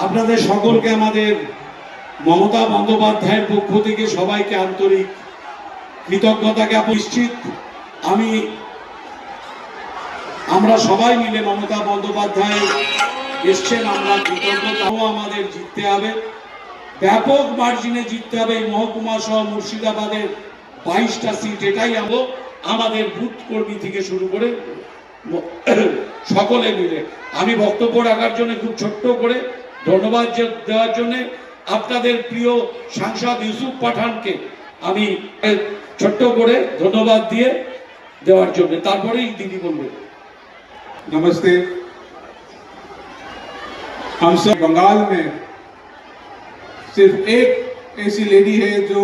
আপনাদের সকলকে আমাদের মমতা বন্দ্যোপাধ্যায়ের পক্ষ থেকে সবাইকে আন্তরিক কৃতজ্ঞতা জ্ঞাপন। নিশ্চিত আমরা সবাই মিলে মমতা বন্দ্যোপাধ্যায় এসছেন, আমরা কৃতজ্ঞতাও আমাদের জিততে হবে, ব্যাপক মার্জিনে জিততে হবে। এই মহকুমা সহ মুর্শিদাবাদের 22টা সিট, এটাই আমাদের বুথ কর্মী থেকে শুরু করে সকলে মিলে। আমি বক্তব্য রাখার জন্য খুব ছোট্ট করে ধন্যবাদ দেওয়ার জন্য আপনাদের প্রিয় সাংসদ ইউসুফ পাঠানকে আমি ছোট্ট করে ধন্যবাদ দিয়ে দেওয়ার জন্য, তারপরেই দিদি বলবেন। नमस्ते। हम सब बंगाल में सिर्फ एक ऐसी लेडी है जो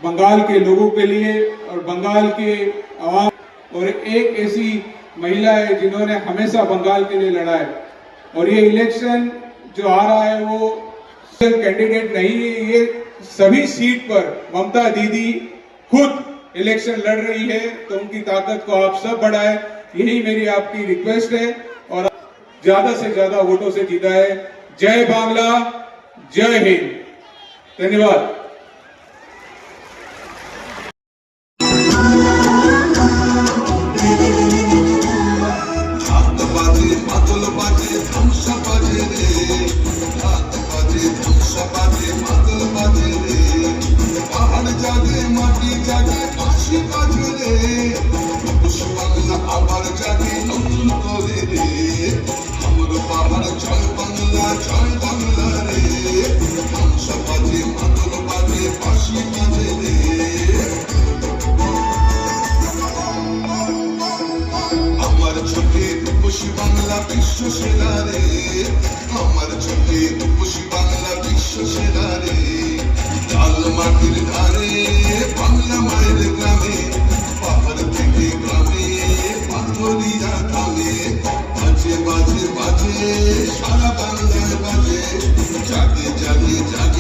बंगाल के लोगों के लिए और बंगाल के आवाम, और एक ऐसी महिला है जिन्होंने हमेशा बंगाल के लिए लड़ा है। और ये इलेक्शन जो आ रहा है वो कैंडिडेट नहीं है, ये सभी सीट पर ममता दीदी खुद इलेक्शन लड़ रही है, तो उनकी ताकत को आप सब बढ़ाएं, यही मेरी आपकी रिक्वेस्ट है। और ज्यादा से ज्यादा वोटों से जीता है। जय बांग्ला, जय हिंद, धन्यवाद। আবার জাগে নতুন করে রে, আমরা পাহাড় জয় বাংলা রে, হামস বাজে মাদল বাজে বাঁশি বাজে রে। আমার ছোটে রূপসী বাংলা বিশ্ব সেরা রে, আমার ছোটে রূপসী বাংলা বিশ্ব সেরা রে। লাল মাটির ধারে বাংলা মায়ের গ্রামে, পাহাড় থেকে গ্রামে পাথরিয়া থামে, বাজে বাজে বাজে সারা বাংলায় বাজে, জাগে জাগে জাগে